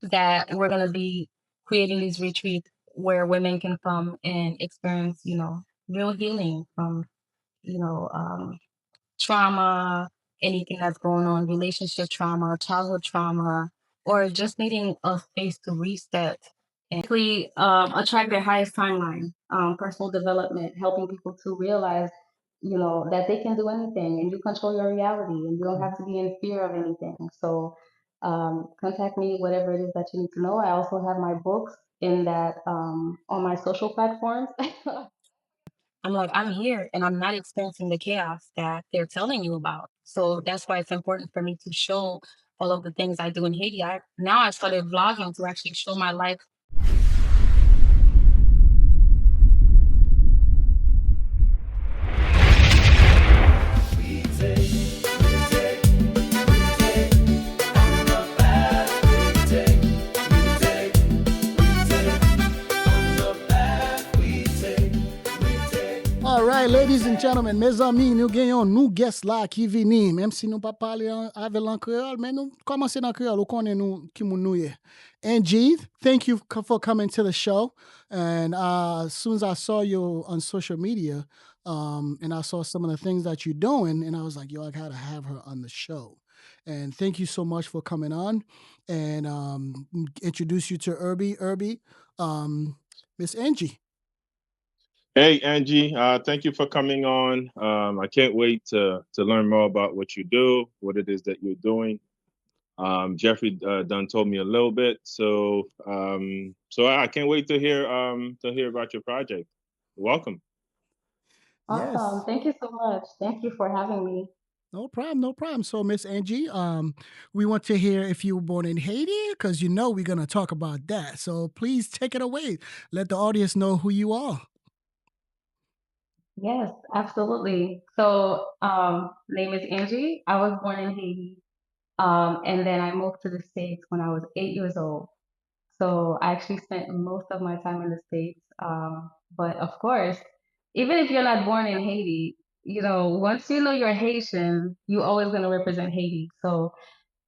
that we're going to be creating these retreats where women can come and experience, real healing from, you know, um, trauma, anything that's going on, relationship trauma, childhood trauma, or just needing a space to reset and basically attract their highest timeline, personal development, helping people to realize, that they can do anything and you control your reality and you don't have to be in fear of anything. So contact me, whatever it is that you need to know. I also have my books in that on my social platforms. I'm like, I'm here and I'm not experiencing the chaos that they're telling you about. So that's why it's important for me to show all of the things I do in Haiti. I started vlogging to actually show my life. All right, ladies and gentlemen, mes amis, nous gagnons nous guests là qui viennent. Même si nous pas parler avec l'en créole, mais nous commencer dans créole, on connaît nous qui nous y. Angie, thank you for coming to the show. And as soon as I saw you on social media, and I saw some of the things that you're doing, and I was like, yo, I gotta have her on the show. And thank you so much for coming on, and introduce you to Herby, Miss Angie. Hey, Angie, thank you for coming on. I can't wait to learn more about what you do, what it is that you're doing. Jeffrey done told me a little bit, so I can't wait to hear about your project. Welcome. Awesome. Yes. Thank you so much. Thank you for having me. No problem, no problem. So, Miss Angie, we want to hear if you were born in Haiti, because we're gonna talk about that. So please take it away. Let the audience know who you are. Yes, absolutely. So, name is Angie. I was born in Haiti, and then I moved to the States when I was 8 years old. So I actually spent most of my time in the States. But of course, even if you're not born in Haiti, once you know you're Haitian, you always gonna represent Haiti. So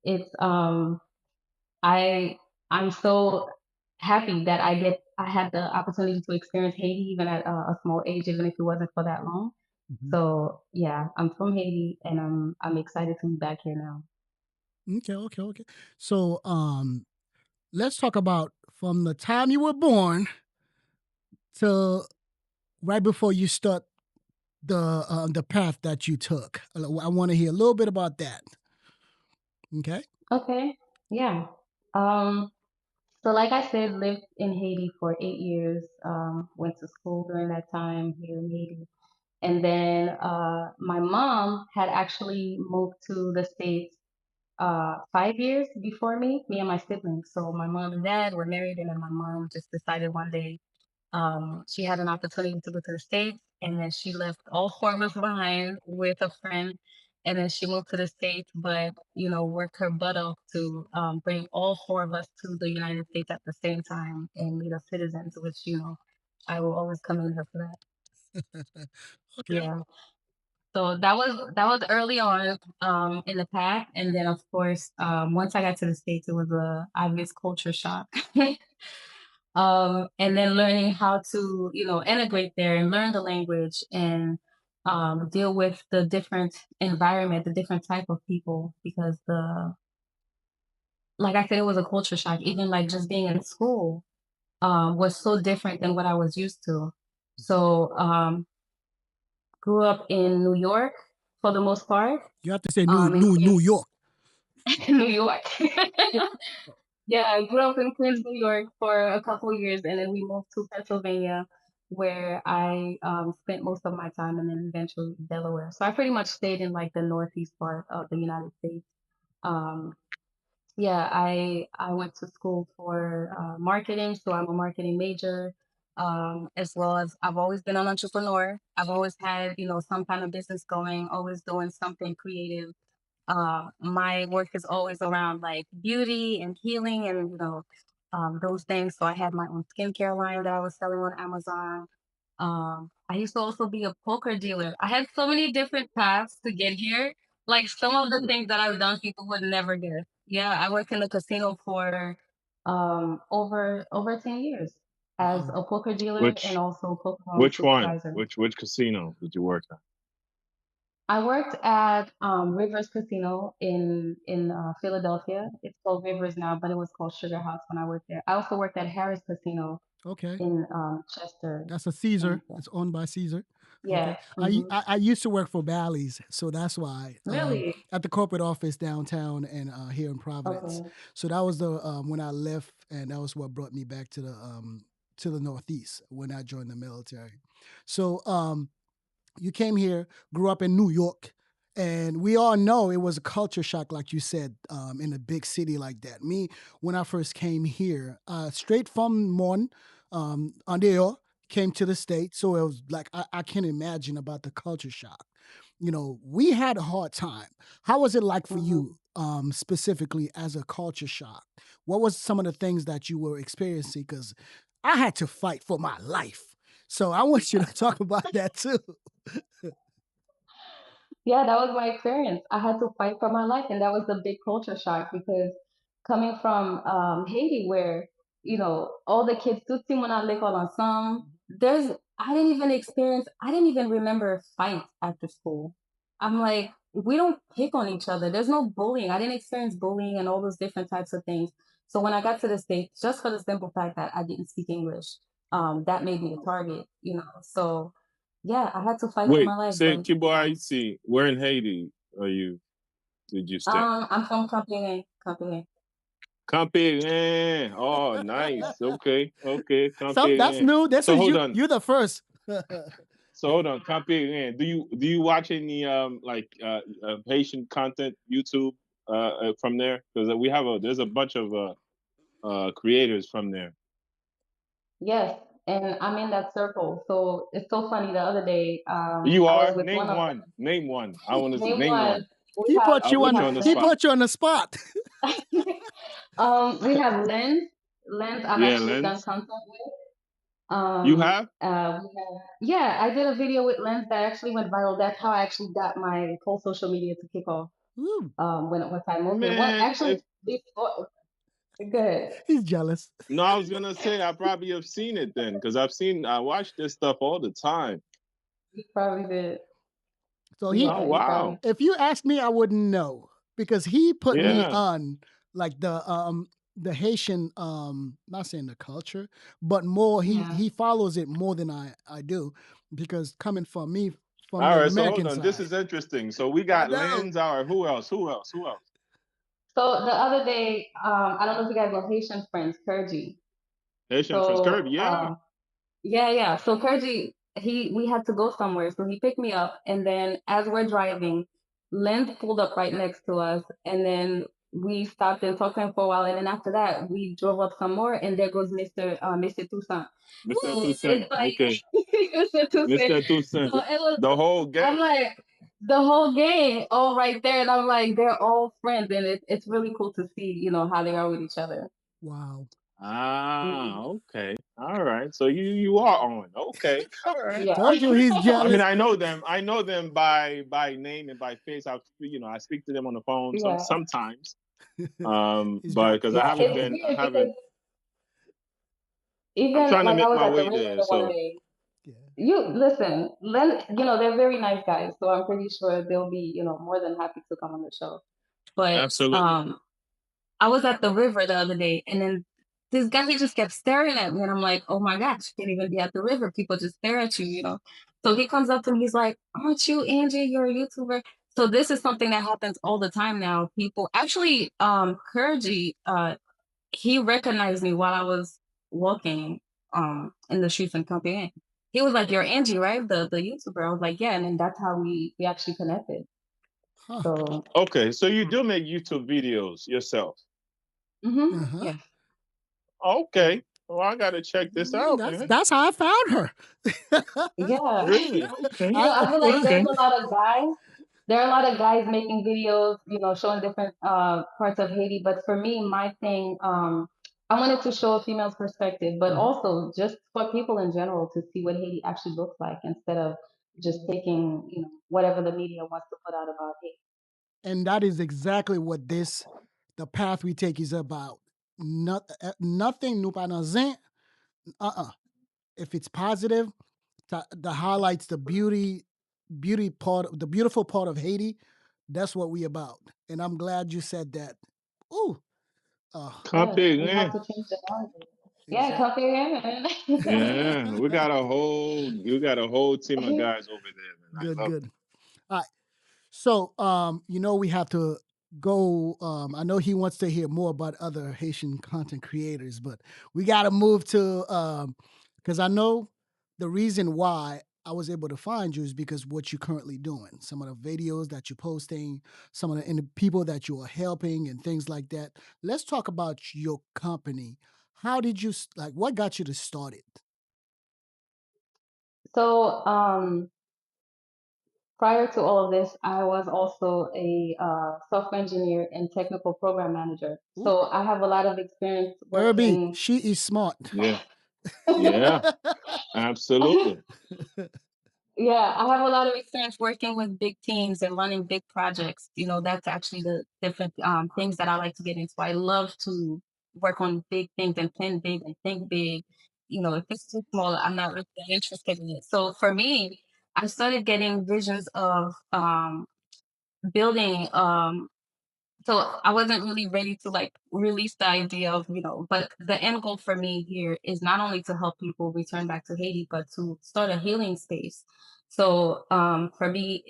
it's I I'm so happy that I had the opportunity to experience Haiti even at a small age, even if it wasn't for that long. Mhm. So yeah, I'm from Haiti and I'm excited to be back here now. Okay. So, let's talk about from the time you were born to right before you start the path that you took. I want to hear a little bit about that. Okay. Okay, yeah. Um, so like I said, lived in Haiti for 8 years. Went to school during that time here in Haiti, and then my mom had actually moved to the States 5 years before me and my siblings. So my mom and dad were married, and then my mom just decided one day she had an opportunity to go to the States, and then she left all four of us behind with a friend. And then she moved to the States, but worked her butt off to bring all four of us to the United States at the same time and made us citizens, which I will always commend her for that. Okay. Yeah. So that was early on in the path, and then of course once I got to the States, it was a obvious culture shock. And then learning how to integrate there and learn the language and deal with the different environment, the different type of people, because the like I said, it was a culture shock. Even like just being in school was so different than what I was used to. So grew up in New York for the most part. You have to say In New Queens, York. New York. Yeah, I grew up in Queens, New York for a couple years, and then we moved to Pennsylvania, where I spent most of my time, and then eventually Delaware. So I pretty much stayed in like the northeast part of the United States. Um, yeah, I went to school for marketing, so I'm a marketing major, as well as I've always been an entrepreneur. I've always had some kind of business going, always doing something creative. My work is always around like beauty and healing and those things. So I had my own skincare line that I was selling on Amazon. I used to also be a poker dealer. I had so many different paths to get here. Like some of the things that I've done, people would never guess. Yeah, I worked in the casino for over 10 years as Wow. a poker dealer and Which also poker room which one? supervisor. Which casino did you work at? I worked at Rivers Casino in Philadelphia. It's called Rivers now, but it was called Sugar House when I worked there. I also worked at Harris Casino Okay. in Chester. That's a Caesar. Georgia. It's owned by Caesar. Yeah. Okay. I used to work for Bally's, so that's why Really? at the corporate office downtown and here in Providence. Okay. So that was the when I left, and that was what brought me back to the Northeast when I joined the military. So you came here, grew up in New York, and we all know it was a culture shock, like you said, in a big city like that. Me, when I first came here, straight from Mon, Ondeo, came to the States, so it was like I can't imagine about the culture shock. You know, we had a hard time. How was it like for Hmm. you, specifically as a culture shock? What was some of the things that you were experiencing? Because I had to fight for my life. So I want you to talk about that too. Yeah, that was my experience. I had to fight for my life, and that was the big culture shock because coming from Haiti, where all the kids tout le monde à l'école ensemble. I didn't even remember fights after school. I'm like, we don't pick on each other. There's no bullying. I didn't experience bullying and all those different types of things. So when I got to the States, just for the simple fact that I didn't speak English, that made me a target. So yeah, I had to fight for Wait, my life, say but Kibo Haiti. Where in Haiti are you? Did you stay? I'm from Compiègne, Compiègne. Camping. Oh, nice. Okay, okay, So that's camping. new. This So is hold you. on. You're the first. So hold on, camping. Do you watch any like Haitian content YouTube from there? Because there's a bunch of creators from there. Yes, and I'm in that circle. So it's so funny. The other day, You I was are with one name of one. them. Name one. I want to Name name one. one. We he have put I'll you we put on. you have on the He Lens. spot. put you on the spot. We have Lens. Lens. I've Yeah, actually done Lens. content with. You have? Yeah, I did a video with Lens that actually went viral. That's how I actually got my whole social media to kick off. Ooh, Once I moved here. What Man, actually if before good. he's jealous. no, I was gonna say I probably have seen it then, because I watch this stuff all the time. You probably did. So Oh Yeah, you probably wow. did. if you ask me, I wouldn't know because he put me Yeah. on like the Haitian not saying the culture, but more Yeah. he follows it more than I do because coming from me from All the right, so hold American on. This side. is interesting. So we I got know. Lens. All right, who else? Who else? Who else? So the other day, I don't know if you guys know Haitian friends, Kurji. Haitian Friends So Kirby. Yeah. yeah. So Kurji, we had to go somewhere, so he picked me up, and then as we're driving, Lens pulled up right next to us, and then we stopped and talked to him for a while, and then after that, we drove up some more, and there goes Mr. Toussaint. Mr. So Toussaint. it's like Okay. Mr. Toussaint. Mr. Toussaint. So it was. The whole I'm gang. like the whole game all right there, and I'm like they're all friends, and it's really cool to see how they are with each other. Wow. Ah, Mhm. okay. All right. So you are on. Okay. All right. Yeah. Told you he's I mean, jealous. I know them. I know them by name and by face. I speak to them on the phone Yeah. sometimes. He's But got because Yeah, it's I weird because haven't. I'm even trying to like I make was my at the way river there. the one So day. yeah. You listen, they're very nice guys, so I'm pretty sure they'll be, more than happy to come on the show. But absolutely. I was at the river the other day, and then this guy he just kept staring at me, and I'm like, oh my gosh, you can't even be at the river. People just stare at you. So he comes up to me, he's like, aren't you Angie? You're a YouTuber. So this is something that happens all the time now. People actually, Kurji, he recognized me while I was walking in the streets in Compiègne. He was like, "You're Angie, right? The YouTuber." I was like, "Yeah," and then that's how we actually connected. Huh. So, Okay. So you do make YouTube videos yourself. mm-hmm. Uh-huh. Yes, Okay. Well, I gotta check this Mm, out, That's man. that's how I found her. yeah. Really? Okay. I feel like Okay. there's a lot of guys. There are a lot of guys making videos, showing different parts of Haiti. But for me, my thing, I wanted to show a female's perspective, but Mhm. also just for people in general to see what Haiti actually looks like instead of just taking, whatever the media wants to put out about Haiti. And that is exactly what the path we take is about. nothing nous pas dans zin. If it's positive, that highlights the beautiful part of Haiti. That's what we about. And I'm glad you said that. Ooh, Yes, Copy, we have man. to change the narrative. Yeah, exactly. copy again. Yeah, you got a whole team of guys over there, man. I Good, love good. All right. So, we have to go. I know he wants to hear more about other Haitian content creators, but we got to move to because I know the reason why I was able to find you is because what you're currently doing, some of the videos that you're posting, some of the people that you are helping, and things like that. Let's talk about your company. How did you like? What got you to start it? So, prior to all of this, I was also a software engineer and technical program manager. Ooh, So I have a lot of experience Herbie, working. she is smart. Yeah, yeah, absolutely. Yeah, I have a lot of experience working with big teams and running big projects. That's actually the different things that I like to get into. I love to work on big things and plan big and think big. If it's too small, I'm not really that interested in it. So for me, I started getting visions of building so I wasn't really ready to like release the idea of, but the end goal for me here is not only to help people return back to Haiti, but to start a healing space. So for me,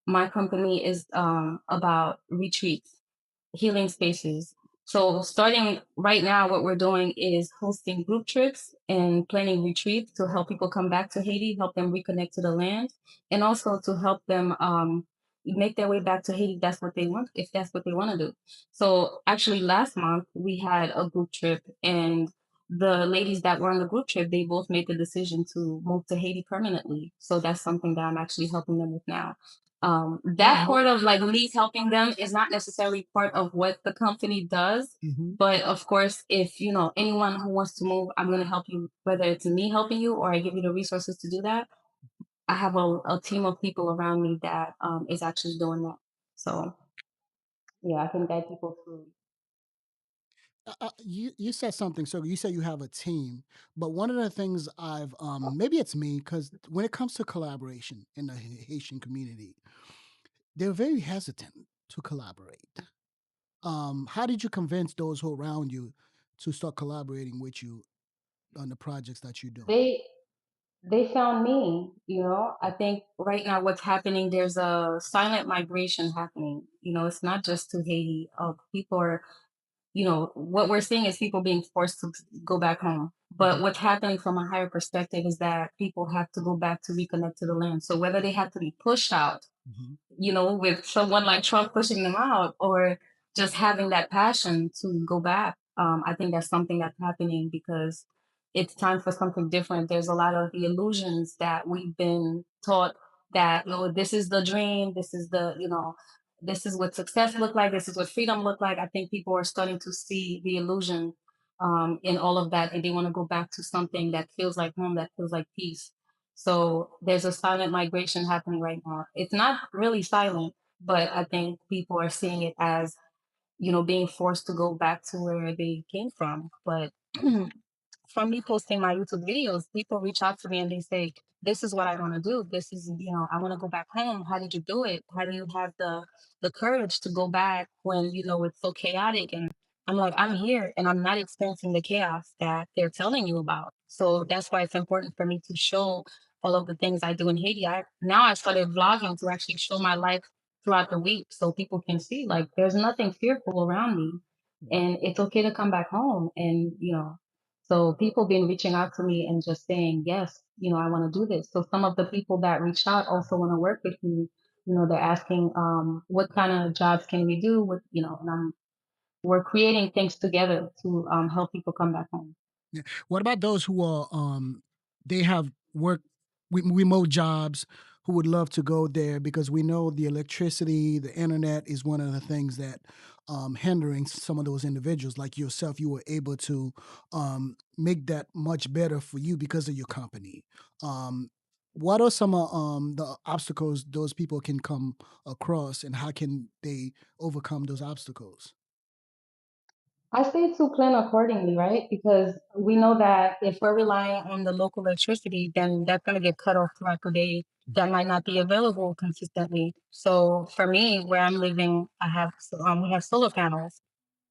my company is about retreats, healing spaces. So starting right now, what we're doing is hosting group trips and planning retreats to help people come back to Haiti, help them reconnect to the land, and also to help them make their way back to Haiti. That's what they want, if that's what they want to do. So actually, last month we had a group trip, and the ladies that were on the group trip, they both made the decision to move to Haiti permanently. So that's something that I'm actually helping them with now. That part of like me helping them is not necessarily part of what the company does. Mhm. But of course, if anyone who wants to move, I'm going to help you, whether it's me helping you or I give you the resources to do that. I have a team of people around me that is actually doing that. So yeah, I can guide people through. You said something. So you said you have a team, but one of the things I've maybe it's me because when it comes to collaboration in the Haitian community, they're very hesitant to collaborate. How did you convince those who are around you to start collaborating with you on the projects that you're doing? They found me. I think right now what's happening, there's a silent migration happening. It's not just to Haiti. People are what we're seeing is people being forced to go back home. But what's happening from a higher perspective is that people have to go back to reconnect to the land. So whether they have to be pushed out, Mhm. with someone like Trump pushing them out or just having that passion to go back. I think that's something that's happening because it's time for something different. There's a lot of the illusions that we've been taught that, this is the dream, this is what success look like, this is what freedom look like. I think people are starting to see the illusion in all of that, and they want to go back to something that feels like home, that feels like peace. So there's a silent migration happening right now. It's not really silent, but I think people are seeing it as, being forced to go back to where they came from. But from me posting my YouTube videos, people reach out to me and they say, "This is what I want to do. This is, I want to go back home. How did you do it? How do you have the courage to go back when it's so chaotic?" And I'm like, I'm here and I'm not experiencing the chaos that they're telling you about. So that's why it's important for me to show all of the things I do in Haiti. I started vlogging to actually show my life throughout the week so people can see like there's nothing fearful around me and it's okay to come back home and so people been reaching out to me and just saying, yes, I want to do this. So some of the people that reached out also want to work with me. They're asking, what kind of jobs can we do? And we're creating things together to help people come back home. Yeah. What about those who are they have work remote jobs who would love to go there because we know the electricity, the internet is one of the things that hindering some of those individuals like yourself. You were able to make that much better for you because of your company. What are some of the obstacles those people can come across, and how can they overcome those obstacles? I say to plan accordingly, right? Because we know that if we're relying on the local electricity, then that's going to get cut off throughout the day. That might not be available consistently. So for me, where I'm living, we have solar panels,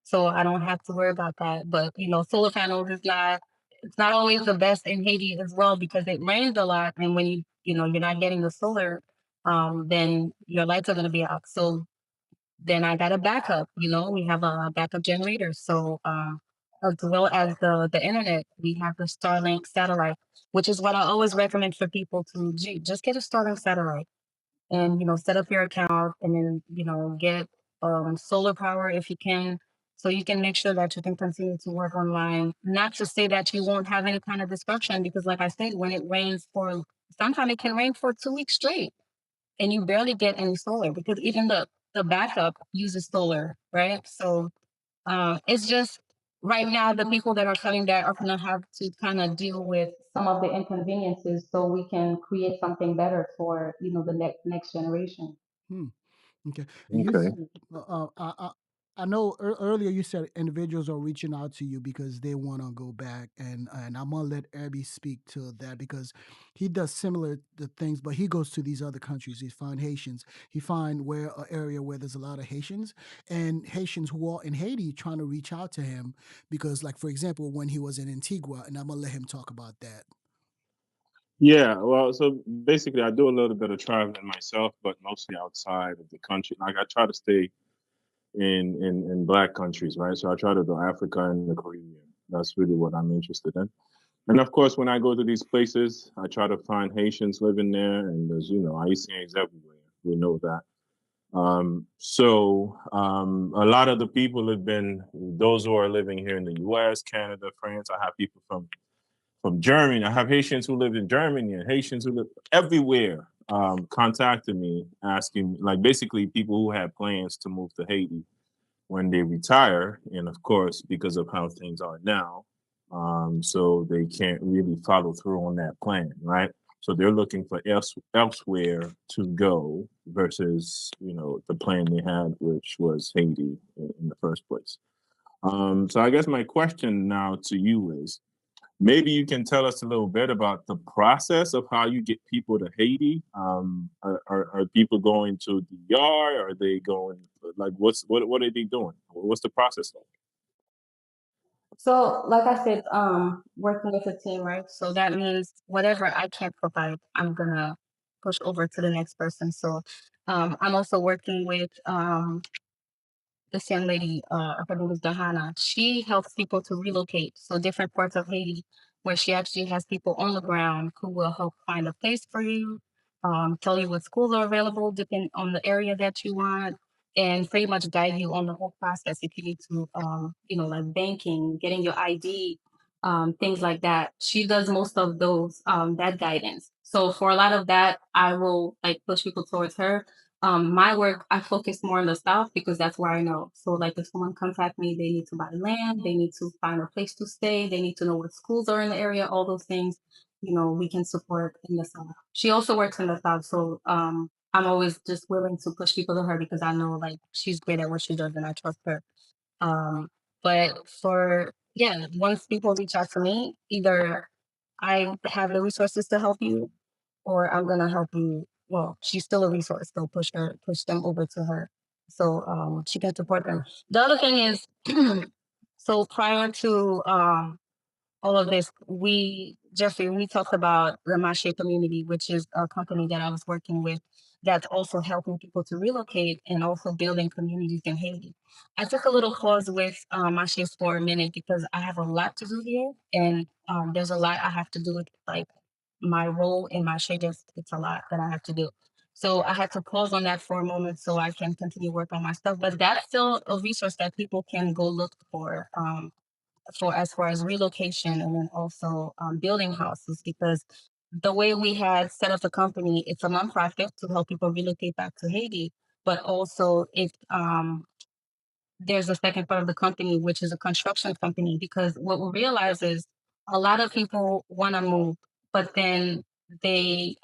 so I don't have to worry about that. But solar panels is not it's not always the best in Haiti as well because it rains a lot, and when you're not getting the solar, then your lights are going to be out. So then I got a backup. We have a backup generator. So as well as the internet, we have the Starlink satellite, which is what I always recommend for people to just get a Starlink satellite and set up your account and then get solar power if you can, so you can make sure that you can continue to work online. Not to say that you won't have any kind of disruption, because like I said, when it rains for sometimes it can rain for 2 weeks straight and you barely get any solar because even the backup uses solar, right? So it's just right now the people that are cutting that are going to have to kind of deal with some of the inconveniences so we can create something better for the next generation. Hmm. Okay. Okay. I know earlier you said individuals are reaching out to you because they want to go back, and I'm gonna let Abby speak to that because he does similar the things, but he goes to these other countries. He find Haitians. He find where an area where there's a lot of Haitians and Haitians who are in Haiti trying to reach out to him because, like for example, when he was in Antigua, and I'm gonna let him talk about that. Yeah, well, so basically, I do a little bit of traveling myself, but mostly outside of the country. Like I try to stay in black countries, right? So I try to do Africa and the Caribbean. That's really what I'm interested in. And of course, when I go to these places, I try to find Haitians living there, and there's Haitians everywhere. We know that. A lot of the people have been those who are living here in the U.S., Canada, France. I have people from Germany. I have Haitians who live in Germany and Haitians who live everywhere. Contacted me asking, like, basically people who have plans to move to Haiti when they retire, and of course, because of how things are now, so they can't really follow through on that plan, right? So they're looking for elsewhere to go versus the plan they had, which was Haiti in the first place. So I guess my question now to you is, maybe you can tell us a little bit about the process of how you get people to Haiti. Are people going to DR? Are they going like what are they doing? What's the process like? So, like I said, working with a team, right? So that means whatever I can't provide, I'm gonna push over to the next person. So, I'm also working with this young lady, her name is Dahana. She helps people to relocate. So different parts of Haiti where she actually has people on the ground who will help find a place for you, tell you what schools are available, depending on the area that you want, and pretty much guide you on the whole process if you need to, like banking, getting your ID, things like that. She does most of those, that guidance. So for a lot of that, I will like push people towards her. My work, I focus more on the South because that's where I know. So, like, if someone contact me, they need to buy land, they need to find a place to stay, they need to know what schools are in the area, all those things, we can support in the South. She also works in the South, so I'm always just willing to push people to her because I know like she's great at what she does and I trust her. Um, but yeah, once people reach out to me, either I have the resources to help you or I'm gonna help you. Well, she's still a resource, so push them over to her, so she can support them. The other thing is, so prior to all of this, Jeffrey, we talked about the Mache community, which is a company that I was working with that's also helping people to relocate and also building communities in Haiti. I took a little pause with Mache for a minute because I have a lot to do here, and there's a lot I have to do with like my role in Mache. It's a lot that I have to do. So I had to pause on that for a moment so I can continue work on my stuff. But that's still a resource that people can go look for as far as relocation and then also building houses because the way we had set up the company, it's a nonprofit to help people relocate back to Haiti, but also there's a second part of the company, which is a construction company, because what we realize is a lot of people want to move, but then they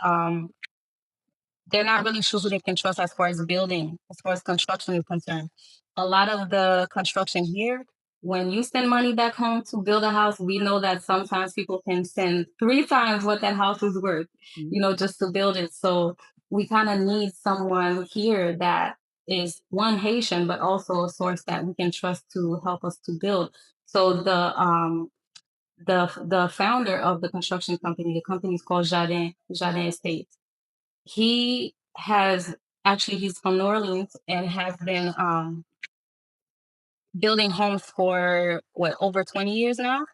they're not really sure who they can trust as far as building, as far as construction is concerned. A lot of the construction here when you send money back home to build a house, we know that sometimes people can send 3 times what that house is worth, just to build it. So we kind of need someone here that is one Haitian, but also a source that we can trust to help us to build. So the founder of the construction company, the company is called Jardin Estates. He has actually he's from New Orleans and has been building homes for what over 20 years now,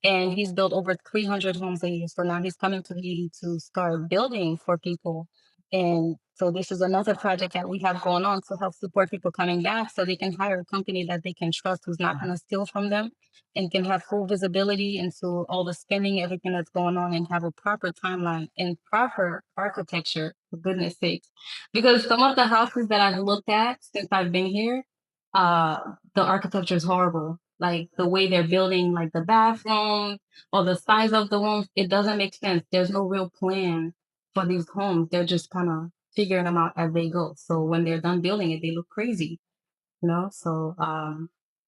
and he's built over 300 homes a year. So now he's coming to Haiti to start building for people. And so this is another project that we have going on to help support people coming back so they can hire a company that they can trust who's not going to steal from them and can have full visibility into all the spending, everything that's going on, and have a proper timeline and proper architecture, for goodness sakes. Because some of the houses that I've looked at since I've been here, uh, the architecture is horrible. Like the way they're building, like the bathrooms or the size of the rooms, it doesn't make sense. There's no real plan for these homes. They're just kind of figuring them out as they go. So when they're done building it, they look crazy, So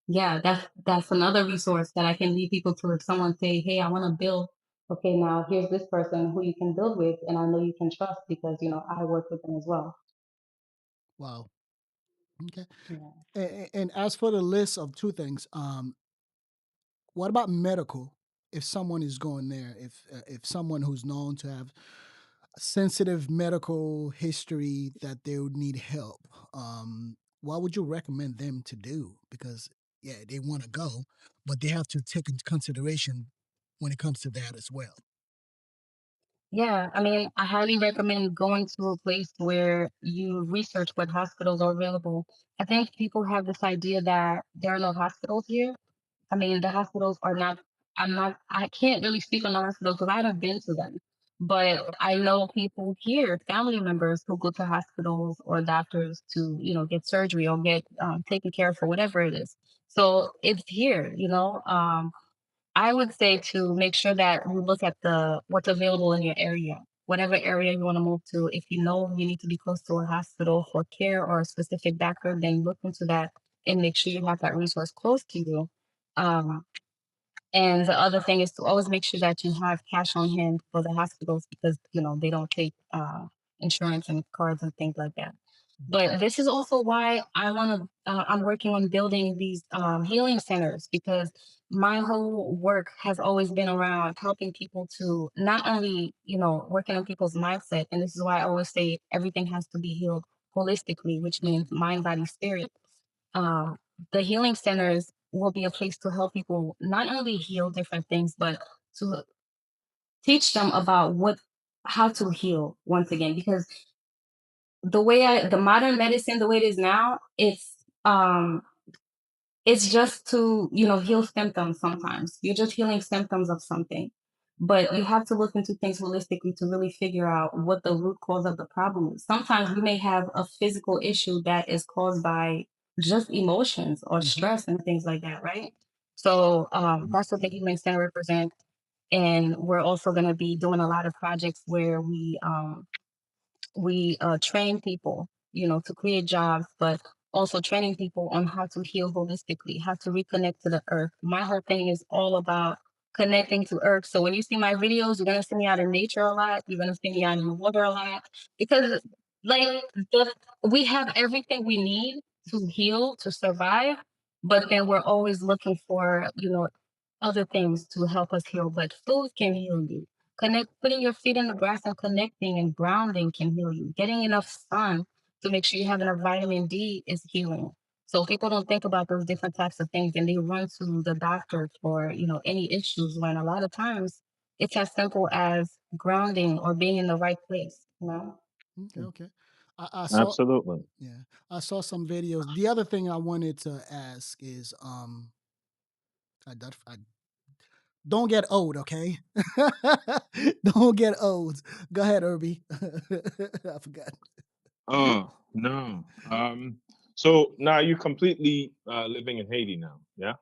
yeah, that's another resource that I can lead people to. If someone say, "Hey, I want to build," okay, now here's this person who you can build with, and I know you can trust because I work with them as well. Wow. Okay. Yeah. And as for the list of two things, what about medical? If someone is going there, if someone who's known to have a sensitive medical history that they would need help, what would you recommend them to do? Because yeah, they want to go, but they have to take into consideration when it comes to that as well. Yeah, I mean, I highly recommend going to a place where you research what hospitals are available. I think people have this idea that there are no hospitals here. I mean, the hospitals are not, I can't really speak on the hospitals because I haven't been to them. But I know people here, family members who go to hospitals or doctors to, get surgery or get taken care of for whatever it is. So it's here. I would say to make sure that you look at the what's available in your area. Whatever area you want to move to, if you know you need to be close to a hospital for care or a specific doctor, then look into that and make sure you have that resource close to you. Um, and the other thing is to always make sure that you have cash on hand for the hospitals because they don't take insurance and cards and things like that. But this is also why I'm working on building these healing centers because my whole work has always been around helping people to not only, working on people's mindset. And this is why I always say everything has to be healed holistically, which means mind, body, spirit. Um, the healing centers will be a place to help people not only heal different things, but to teach them about how to heal once again, because the modern medicine, the way it is now, it's just to, heal symptoms sometimes. You're just healing symptoms of something. But you have to look into things holistically to really figure out what the root cause of the problem is. Sometimes we may have a physical issue that is caused by just emotions or stress and things like that, right? So that's what the Healing Center represents. And we're also going to be doing a lot of projects where we train people, to create jobs, but also training people on how to heal holistically, how to reconnect to the earth. My whole thing is all about connecting to earth. So when you see my videos, you're gonna see me out in nature a lot. You're gonna see me out in the water a lot because, like, we have everything we need to heal to survive, but then we're always looking for, other things to help us heal. But food can heal you. Putting your feet in the grass and connecting and grounding can heal you. Getting enough sun to make sure you have enough vitamin D is healing. So people don't think about those different types of things and they run to the doctor for, any issues when a lot of times it's as simple as grounding or being in the right place. Okay, okay. I saw Absolutely. yeah, I saw some videos. The other thing I wanted to ask is I don't get old, okay? Don't get old. Go ahead, Irby. I forgot. Oh, no. So now you're completely living in Haiti now, yeah?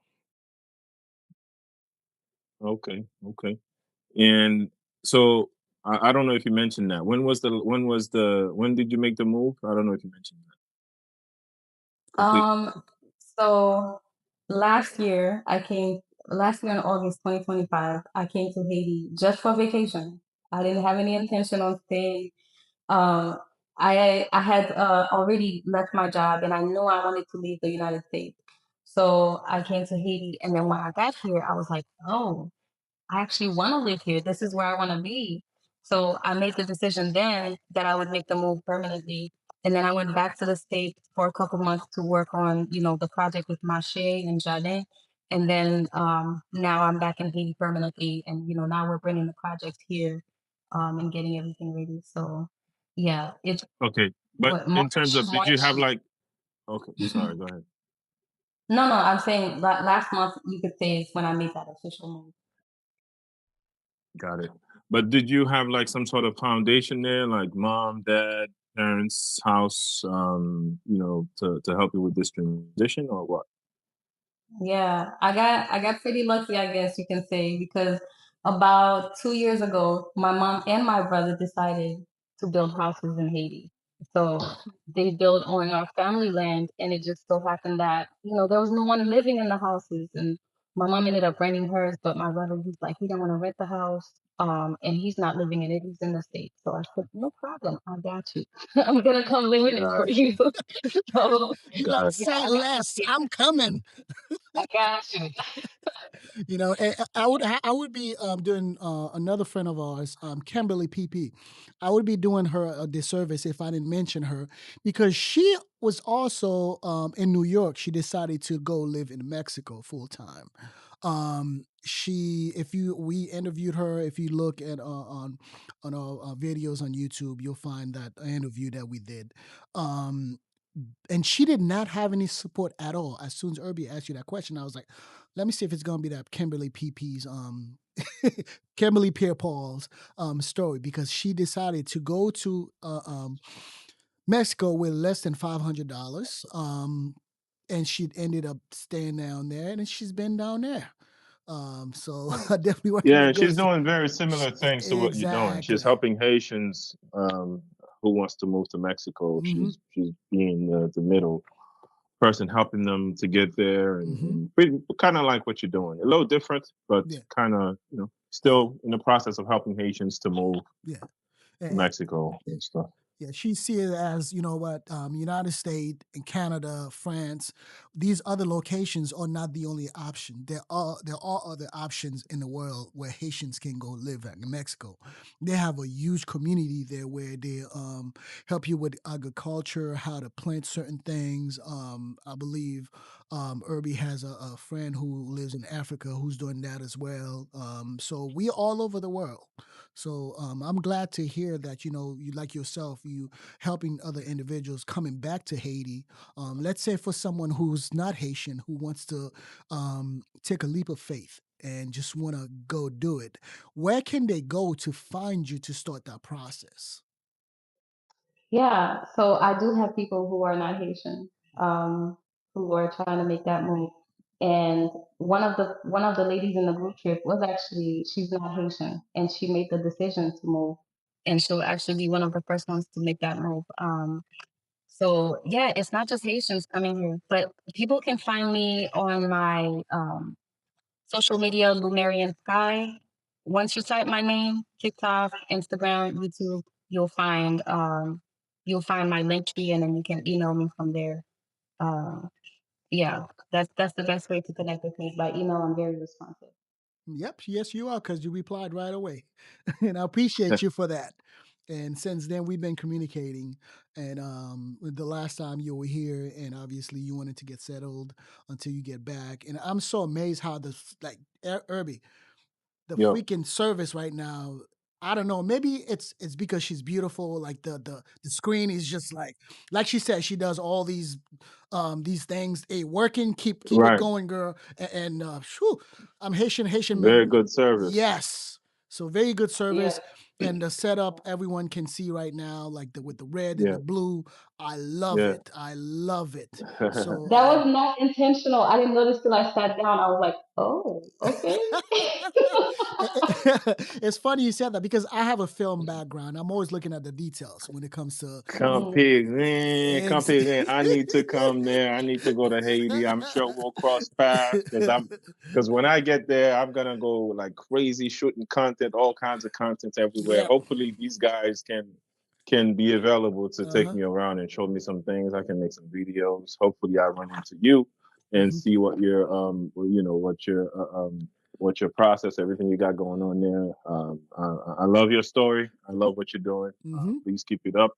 Okay, okay. And so I don't know if you mentioned that. When did you make the move? I don't know if you mentioned that. Complete. Um, so last year I came last year in August 2025, I came to Haiti just for vacation. I didn't have any intention on staying. Um, I had already left my job and I knew I wanted to leave the United States. So I came to Haiti, and then when I got here, I was like, oh, I actually want to live here. This is where I want to be. So I made the decision then that I would make the move permanently. And then I went back to the States for a couple months to work on, the project with Mache and Jardin. And then now I'm back in Haiti permanently. And, now we're bringing the project here and getting everything ready. So, yeah, it's Okay, but what, in terms March, of, did you have March. like? Okay, sorry. Go ahead. No, I'm saying last month, you could say, is when I made that official move. Got it. But did you have like some sort of foundation there, like mom, dad, parents, house, to help you with this transition, or what? Yeah, I got pretty lucky, I guess you can say, because about 2 years ago, my mom and my brother decided to build houses in Haiti. So they built on our family land, and it just so happened that there was no one living in the houses, and my mom ended up renting hers, but my brother, he's like, he didn't want to rent the house, and he's not living in it, he's in the States. So I said, no problem, I got you. I'm gonna come live in it Got for it. you. So You know, Got it. say less. I'm coming. I got you. I would be doing another friend of ours, Kimberly PP. I would be doing her a disservice if I didn't mention her because she was also in New York. She decided to go live in Mexico full time. If you we interviewed her, if you look at on our videos on YouTube, you'll find that interview that we did. Um, and she did not have any support at all. As soon as Irby asked you that question, I was like, let me see if it's gonna be that Kimberly PP's Kimberly Pierre Paul's story because she decided to go to Mexico with less than $500. And she ended up staying down there and she's been down there. So I definitely Yeah, recommend she's those. doing very similar things to what you're doing. She's Exactly. helping Haitians who wants to move to Mexico. Hmm. She's being the middle person, helping them to get there, Hmm. and kind of like what you're doing. A little different, but Yeah. kind of still in the process of helping Haitians to move Yeah. to And, Mexico and stuff. yeah, she see it as United States and Canada, France. These other locations are not the only option. There are other options in the world where Haitians can go live in Mexico. They have a huge community there where they help you with agriculture, how to plant certain things. I believe Irby has a friend who lives in Africa who's doing that as well. So we all over the world. So I'm glad to hear that you like yourself, you helping other individuals coming back to Haiti. Let's say for someone who's not Haitian who wants to take a leap of faith and just want to go do it, where can they go to find you to start that process? Yeah, so I do have people who are not Haitian, who are trying to make that move. And one of the ladies in the group trip was actually she's not Haitian, and she made the decision to move, and she'll actually be one of the first ones to make that move. So yeah, it's not just Haitians coming here, but people can find me on my social media, LumerianSky. Once you type my name, TikTok, Instagram, YouTube, you'll find my link tree, and then you can email me from there. Uh, yeah, that's the best way to connect with me by email. I'm very responsive. Yep, yes, you are, because you replied right away. And I appreciate you for that. And since then, we've been communicating. And the last time you were here, and obviously you wanted to get settled until you get back. And I'm so amazed how like, Irby, the Yep. freaking service right now. I don't know. Maybe it's because she's beautiful. Like the screen is just like she said, she does all these things. Hey, working, keep it Right. going, girl. And phew, I'm Haitian. Very good service. Yes. So very good Yeah. service. And the setup everyone can see right now, like with the red and Yeah. the blue. I love Yeah. it. I love it. So That was not intentional. I didn't notice till I sat down. I was like, Oh, okay. It's funny you said that because I have a film background. I'm always looking at the details when it comes to Come Mm. pigs in, come ex- pigs in. I need to come there. I need to go to Haiti. I'm sure we'll cross paths because when I get there, I'm gonna go like crazy shooting content, all kinds of content everywhere. yeah. Hopefully, these guys can be available to take Uh-huh. me around and show me some things. I can make some videos. Hopefully, I run into you and Hmm. see what your you know what your process, everything you got going on there. I love your story. I love what you're doing. Hmm. Please keep it up.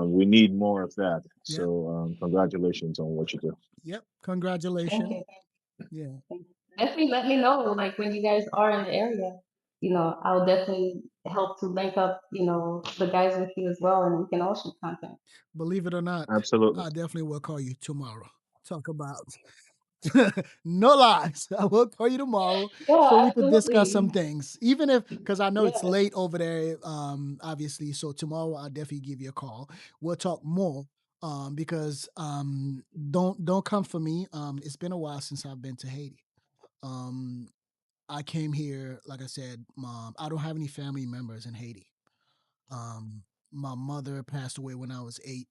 We need more of that. Yep. So congratulations on what you do. Yep. Thank Congratulations. you. Yeah. Thank you. Definitely let me know, like when you guys are in the area. I'll definitely help to link up, the guys with you as well, and we can all shoot content. Believe it or not, Absolutely. I definitely will call you tomorrow. Talk about no lies. I will call you tomorrow so Yeah, we could discuss some absolutely. things. Even if, because I know it's Yeah. late over there, obviously. So tomorrow I'll definitely give you a call. We'll talk more. Because don't come for me. It's been a while since I've been to Haiti. Um, I came here, like I said, mom. I don't have any family members in Haiti. Um, my mother passed away when I was 8.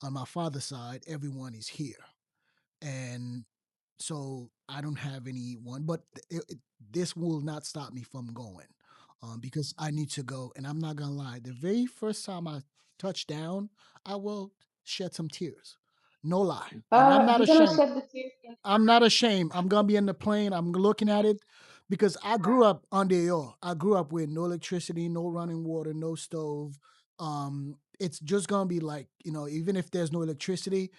On my father's side, everyone is here, and so I don't have anyone. But this will not stop me from going, because I need to go. And I'm not gonna lie, the very first time I touch down, I will shed some tears. No lie, and I'm not You're gonna ashamed. shed the tears in I'm not ashamed. I'm gonna be in the plane. I'm looking at it because I grew up under y'all. I grew up with no electricity, no running water, no stove. It's just gonna be like, even if there's no electricity,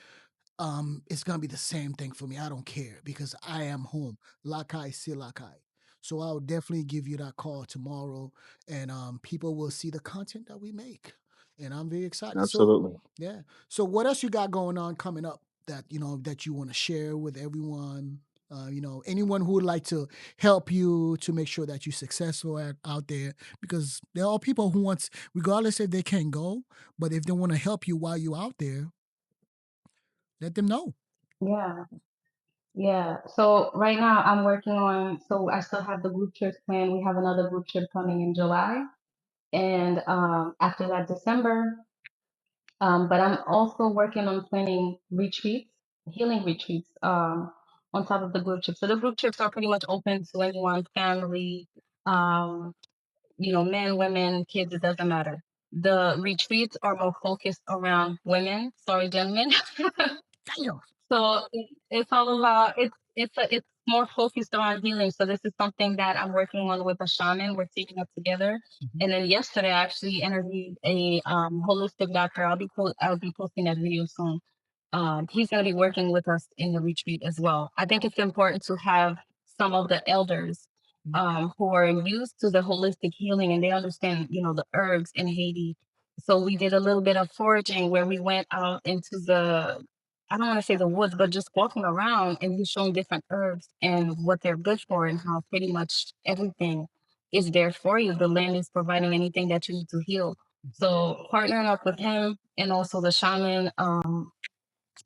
it's gonna be the same thing for me. I don't care because I am home. Lakai si lakai. So I'll definitely give you that call tomorrow, and people will see the content that we make, and I'm very excited. So Absolutely. yeah. So what else you got going on coming up that that you want to share with everyone? Anyone who would like to help you to make sure that you're successful out there, because there are people who wants, regardless if they can't go, but if they want to help you while you're out there, let them know. Yeah. Yeah. So right now I'm working on, so I still have the group trip plan. We have another group trip coming in July. And after that, December. But I'm also working on planning retreats, healing retreats, on top of the group trips. So the group trips are pretty much open to anyone, family, um, men, women, kids, it doesn't matter. The retreats are more focused around women. Sorry, gentlemen. Damn. So it's all about it's more focused on healing. So this is something that I'm working on with a shaman. We're teaming up together. Mhm. And then yesterday I actually interviewed a holistic doctor. I'll be posting that video soon. He's going to be working with us in the retreat as well. I think it's important to have some of the elders who are used to the holistic healing and they understand, the herbs in Haiti. So we did a little bit of foraging where we went out into the, I don't want to say the woods, but just walking around and he's showing different herbs and what they're good for and how pretty much everything is there for you. The land is providing anything that you need to heal. So partnering up with him and also the shaman,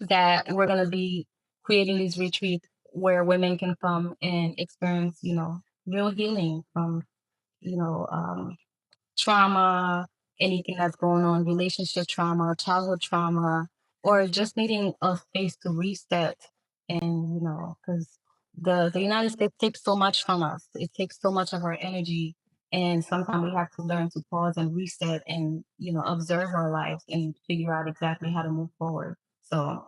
that we're going to be creating these retreats where women can come and experience, real healing from, you know, um, trauma, anything that's going on, relationship trauma, childhood trauma, or just needing a space to reset. And, because the United States takes so much from us, it takes so much of our energy. And sometimes we have to learn to pause and reset and, observe our lives and figure out exactly how to move forward. So,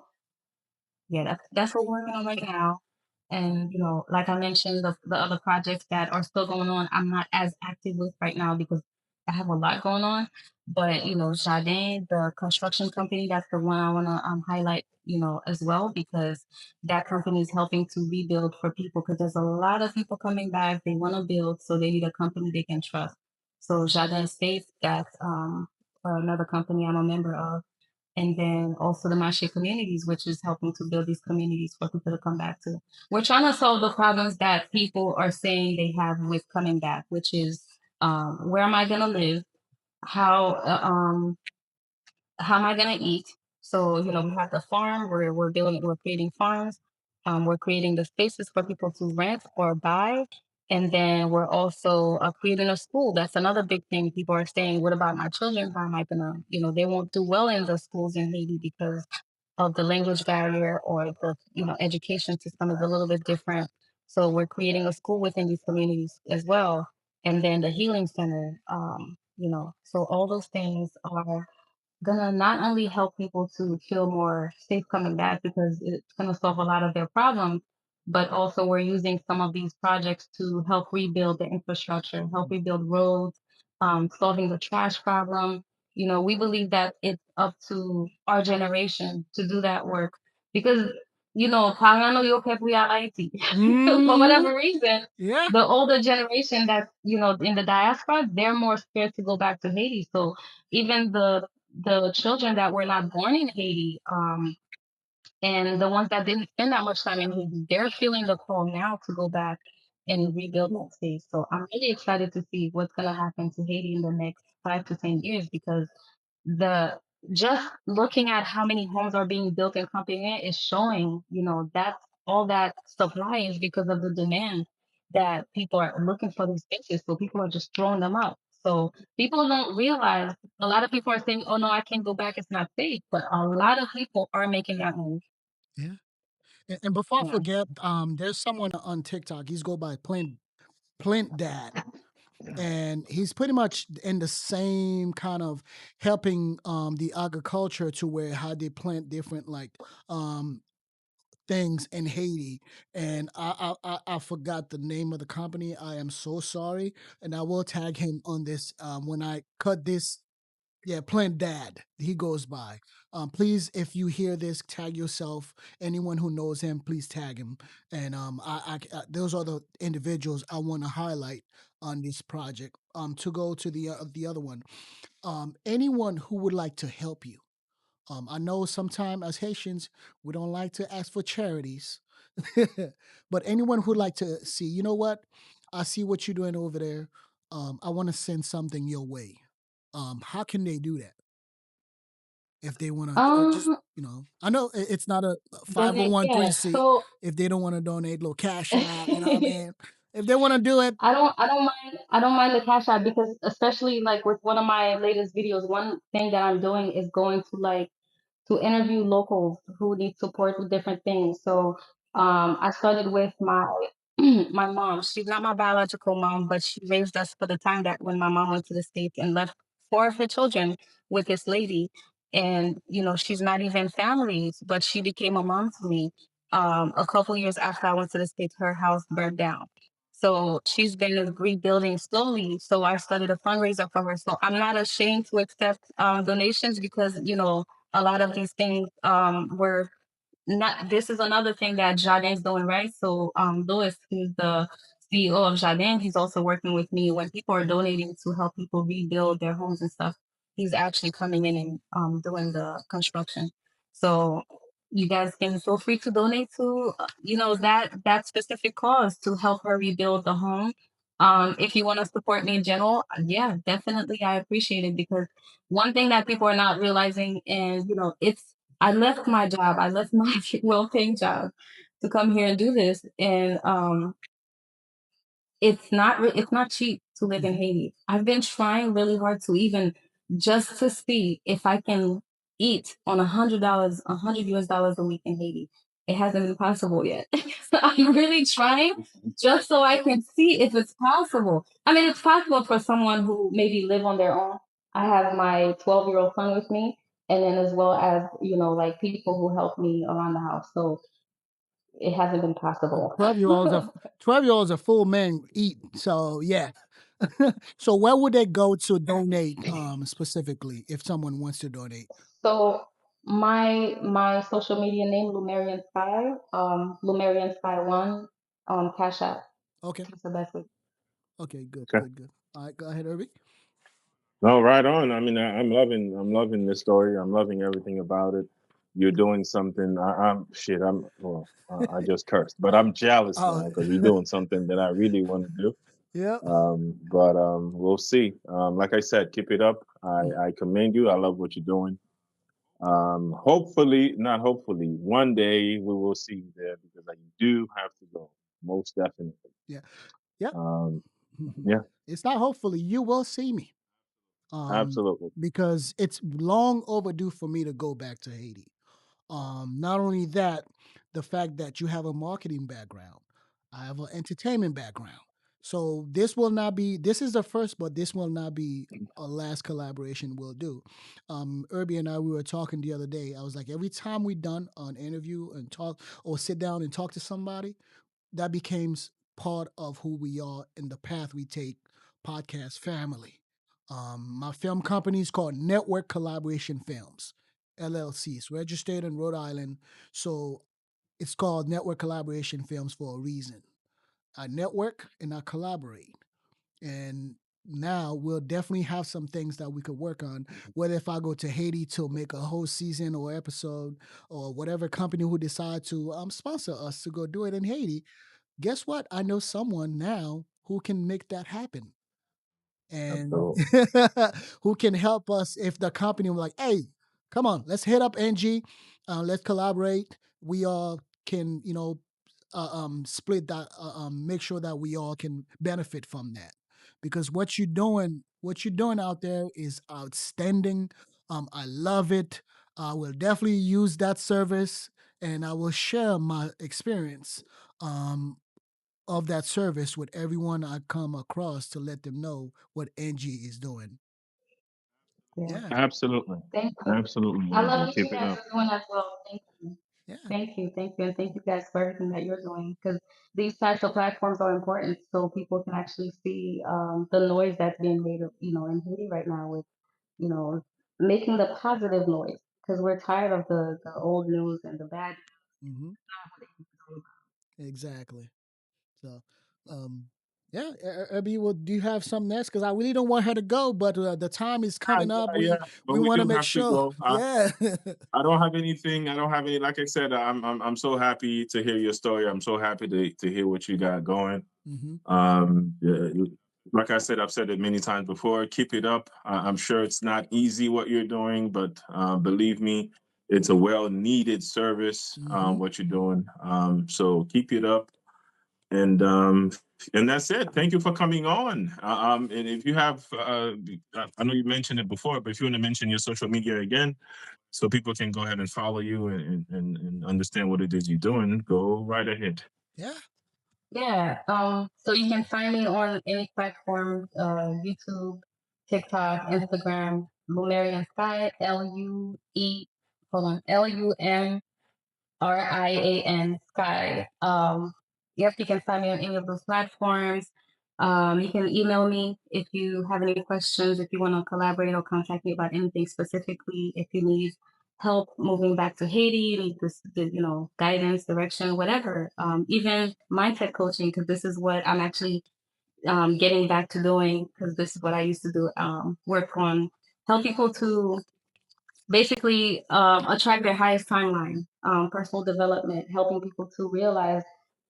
yeah, that's what we're working on right now. And like I mentioned, the other projects that are still going on, I'm not as active with right now because I have a lot going on. But Jardin, the construction company, that's the one I want to highlight, as well because that company is helping to rebuild for people because there's a lot of people coming back. They want to build, so they need a company they can trust. So Jardin Estates, that's another company I'm a member of, and then also the Mache communities, which is helping to build these communities for people to come back to. We're trying to solve the problems that people are saying they have with coming back, which is where am I going to live? How how am I going to eat? So we have the farm where we're creating farms. We're creating the spaces for people to rent or buy. And then we're also creating a school. That's another big thing. People are saying, what about my children? How am I gonna, they won't do well in the schools in Haiti because of the language barrier, or the, education system is a little bit different. So we're creating a school within these communities as well. And then the healing center, so all those things are gonna not only help people to feel more safe coming back because it's gonna solve a lot of their problems, but also we're using some of these projects to help rebuild the infrastructure, help rebuild roads, solving the trash problem. We believe that it's up to our generation to do that work because, parang ano yung Haiti. For Mhm. whatever reason, Yeah. the older generation that, in the diaspora, they're more scared to go back to Haiti. So even the children that were not born in Haiti, and the ones that didn't spend that much time in Haiti, they're feeling the call now to go back and rebuild that space. So I'm really excited to see what's going to happen to Haiti in the next 5 to 10 years, because the just looking at how many homes are being built in Compiègne is showing, that all that supply is because of the demand, that people are looking for these spaces. So people are just throwing them up. So people don't realize, a lot of people are saying, oh no, I can't go back, it's not safe. But a lot of people are making that move. Yeah. And before I Yeah. forget, there's someone on TikTok. He's go by Plint Dad, and he's pretty much in the same kind of helping the agriculture, to where how they plant different like um things in Haiti. And I forgot the name of the company. I am so sorry, and I will tag him on this when I cut this. Yeah, Plant Dad, he goes by. Please, if you hear this, tag yourself. Anyone who knows him, please tag him. And those are the individuals I want to highlight on this project. To go to the other one, anyone who would like to help you. I know sometimes as Haitians, we don't like to ask for charities, but anyone who'd like to see, you know what, I see what you're doing over there. I want to send something your way. How can they do that? If they wanna, just, Um, I know it's not a yeah. 501(c)(3), So if they don't wanna donate, little cash app, you know what I mean? If they wanna do it. I don't mind the cash app, because especially like with one of my latest videos, one thing that I'm doing is going to like to interview locals who need support with different things. So I started with my my mom. She's not my biological mom, but she raised us for the time that when my mom went to the States and left four of her children with this lady. And she's not even family, but she became a mom to me. A couple years after I went to the States, her house burned down. So she's been rebuilding slowly. So I started a fundraiser for her. So I'm not ashamed to accept donations, because a lot of these things were not. This is another thing that Jardin's doing, right? So Louis, who's the CEO of Jardin, he's also working with me when people are donating to help people rebuild their homes and stuff. He's actually coming in and doing the construction. So you guys can feel free to donate to that specific cause to help her rebuild the home. If you want to support me in general, yeah, definitely, I appreciate it, because one thing that people are not realizing is, it's I left my job, I left my well-paying job to come here and do this, and it's not cheap to live in Mhm. Haiti. I've been trying really hard to even just to see if I can eat on $100, $100 a week in Haiti. It hasn't been possible yet. So I'm really trying just so I can see if it's possible. I mean, it's possible for someone who maybe live on their own. I have my 12-year-old son with me, and then as well as, like people who help me around the house. So it hasn't been possible. 12-year-olds are 12-year-olds are full men eat, so yeah. So where would they go to donate, specifically, if someone wants to donate? So my social media name, LumerianSky, LumerianSky1 on Cash App. Okay. That's the best way. Okay, good, Okay. good, good. Alright, go ahead, Irby. No, right on. I mean, I'm loving this story. I'm loving everything about it. You're doing something. I'm shit. Well, I just cursed, but I'm jealous Oh, now because you're doing something that I really want to do. yeah. But we'll see. Like I said, keep it up. I Mhm. I commend you. I love what you're doing. Hopefully, not hopefully, one day we will see you there because I do have to go, most definitely. Yeah. Yep. Um, yeah, It's not hopefully you will see me. absolutely. Because it's long overdue for me to go back to Haiti. Not only that, the fact that you have a marketing background, I have an entertainment background. So this is the first, but this will not be a last collaboration we'll do. Herby and I, we were talking the other day. I was like, every time we done an interview and talk or sit down and talk to somebody, that becomes part of who we are and the path we take, podcast family. My film company is called Network Collaboration Films, LLC. It's registered in Rhode Island. So it's called Network Collaboration Films for a reason. I network and I collaborate. And now we'll definitely have some things that we could work on. Whether if I go to Haiti to make a whole season or episode, or whatever company who decide to sponsor us to go do it in Haiti, guess what? I know someone now who can make that happen and Absolutely. who can help us if the company were like, hey, come on, let's hit up Angie, let's collaborate. We all can, split that, make sure that we all can benefit from that. Because what you're doing out there is outstanding. I love it. I will definitely use that service, and I will share my experience. Of that service with everyone I come across to let them know what Angie is doing. Yeah. Yeah, Absolutely. Thank you. Absolutely, I Angie. love what you Keep it guys up. are doing as well. Thank you. yeah. Thank you. Thank you. And thank you guys for everything that you're doing because these types of platforms are important so people can actually see the noise that's being made, in Haiti right now with, you know, making the positive noise because we're tired of the old news and the bad. hmm Exactly. So, yeah, Abby, well, do you have something else? Because I really don't want her to go, but the time is coming up. Yeah, We but we want to do make have to sure. go. Yeah. I don't have anything. I don't have any. Like I said, I'm so happy to hear your story. I'm so happy to hear what you got going. hmm Yeah, like I said, I've said it many times before. Keep it up. I'm sure it's not easy what you're doing, but believe me, it's a well needed service. hmm What you're doing. So keep it up. And that's it. Thank you for coming on. And if you have, I know you mentioned it before, but if you want to mention your social media again, so people can go ahead and follow you and understand what it is you're doing, go right ahead. Yeah. Yeah. So you can find me on any platform, YouTube, TikTok, Instagram, LumerianSky, hold on, LUMRIAN Sky. Yep, you can find me on any of those platforms. You can email me if you have any questions, if you want to collaborate or contact me about anything specifically, if you need help moving back to Haiti, you need this, guidance, direction, whatever. Even mindset coaching, because this is what I'm actually getting back to doing, because this is what I used to do. Work on help people to basically attract their highest timeline, personal development, helping people to realize,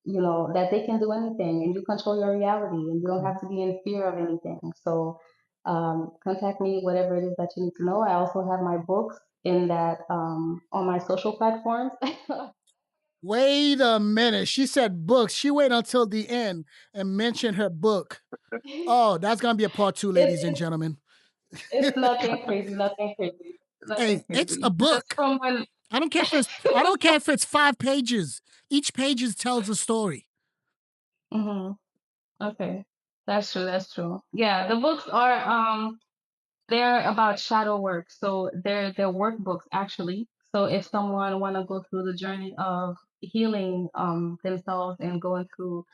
that they can do anything and you control your reality and you don't have to be in fear of anything. So contact me, whatever it is that you need to know. I also have my books in that on my social platforms. Wait a minute. She said books. She waited until the end and mentioned her book. Oh, that's gonna be a part two, ladies and it, gentlemen. it's nothing crazy, nothing crazy, nothing Hey, it's a crazy. Just book. from when. I don't care if it's 5 pages. Each page tells a story. hmm Okay, that's true. That's true. Yeah, the books are they're about shadow work. So they're workbooks actually. So if someone want to go through the journey of healing themselves and going through,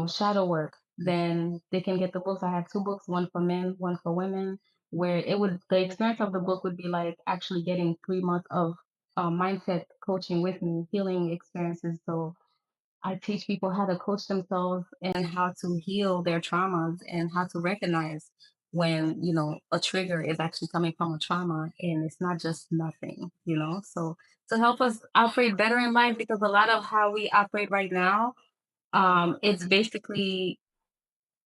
shadow work, then they can get the books. I have two books, one for men, one for women, where the experience of the book would be like actually getting 3 months of mindset coaching with me, healing experiences. So I teach people how to coach themselves and how to heal their traumas and how to recognize when, a trigger is actually coming from a trauma and it's not just nothing. So to help us operate better in life, because a lot of how we operate right now, it's basically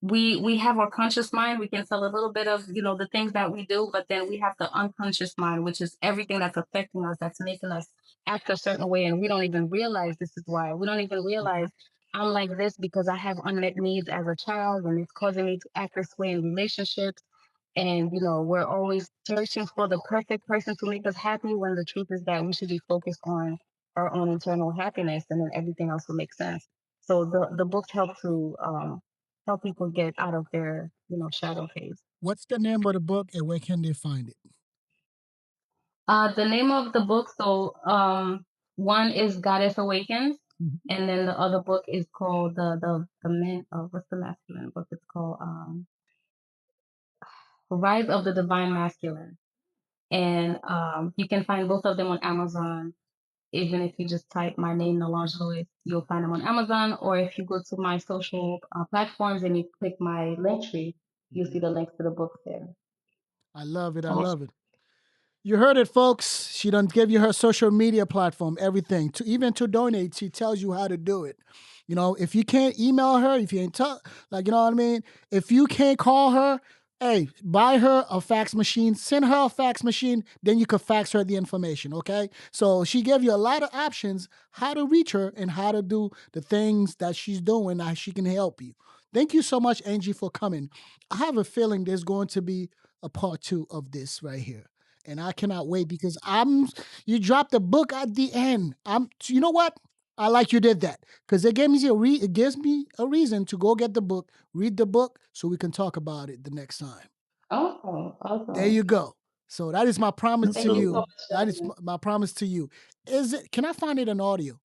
we have our conscious mind. We can tell a little bit of the things that we do, but then we have the unconscious mind, which is everything that's affecting us, that's making us act a certain way, and we don't even realize this is why. We don't even realize I'm like this because I have unmet needs as a child, and it's causing me to act this way in relationships. And we're always searching for the perfect person to make us happy, when the truth is that we should be focused on our own internal happiness, and then everything else will make sense. So the books help people get out of their shadow phase. What's the name of the book and where can they find it? The name of the book, so one is Goddess Awakens, and then the other book is called the men. What's the masculine book? It's called Rise of the Divine Masculine, and you can find both of them on Amazon. Even if you just type my name, Nalange Lewis, you'll find them on Amazon. Or if you go to my social platforms and you click my link tree, you'll see the links to the books there. I love it. I Awesome. love it. You heard it, folks. She done give you her social media platform, everything. Even to donate, she tells you how to do it. If you can't email her, if you ain't you know what I mean? If you can't call her, hey, buy her a fax machine, send her a fax machine, then you can fax her the information, okay? So she gave you a lot of options how to reach her and how to do the things that she's doing, how she can help you. Thank you so much, Angie, for coming. I have a feeling there's going to be a part 2 of this right here. And I cannot wait because you dropped the book at the end. You know what? I like you did that because it gives me a reason to go get the book, read the book, so we can talk about it the next time. Awesome. There you go. So that is my promise Thank to you you. so much, That is gentlemen. my promise to you. Can I find it in audio?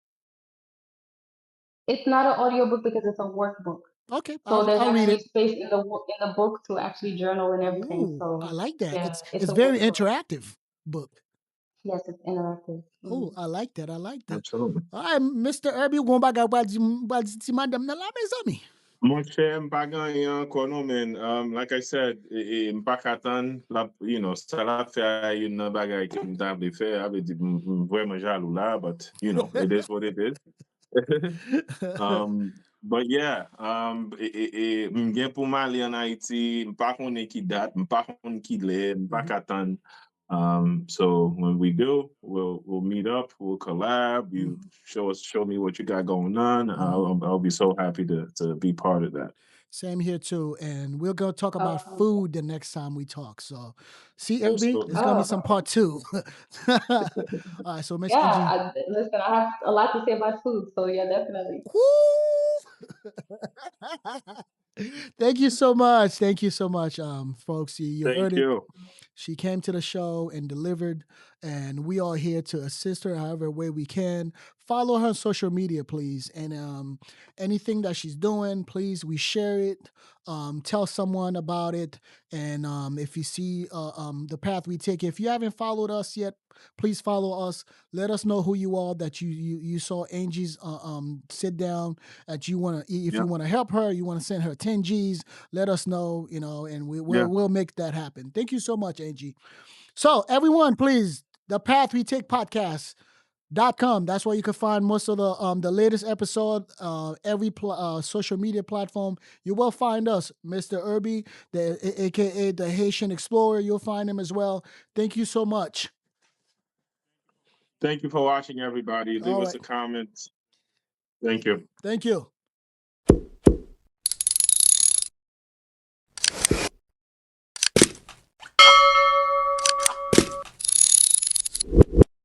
It's not an audiobook because it's a workbook. Okay, So there's I'll read actually it. space in the book to actually journal and everything. Ooh, So I like that. yeah, it's It's a very workbook. interactive book. Yes, it's interactive. Oh, I like that. I like that. Absolutely. All right, Mr. Herby, going back à madame na la mes amis. Mon cher, m'pa ganyan konon men. Like I said, m'pa katan, sa la fe yon nan bagay ki m'ta able fe, ave di vweman jalou la, but, it is what it is. But yeah, m'gen pou mali an Haiti, m'pa konen ki dat, m'pa konen ki le, m'pa katan. So when we do, we'll meet up, we'll collab. You show me what you got going on. I'll be so happy to be part of that. Same here too, and we're gonna talk about Awesome. food the next time we talk. So, see, Herby, Absolutely. there's gonna be some part 2. All right, so Miss Angie. Listen, I have a lot to say about food, so yeah, definitely. Thank you so much. Thank you so much, folks. You heard Thank it. you. She came to the show and delivered, and we are here to assist her however way we can. Follow her on social media, please, and anything that she's doing, please, we share it. Tell someone about it, and if you see the path we take, if you haven't followed us yet, please follow us. Let us know who you are. That you saw Angie's sit down. That you want to, if you want to help her, you want to send her 10 G's. Let us know, and we'll make that happen. Thank you so much, Angie. So everyone, please, the Path We Take podcast.com. That's where you can find most of the latest episode. Every social media platform, you will find us, Mr. Herby, aka the Haitian Explorer. You'll find him as well. Thank you so much. Thank you for watching, everybody. Leave us a comment. Thank you. Thank you.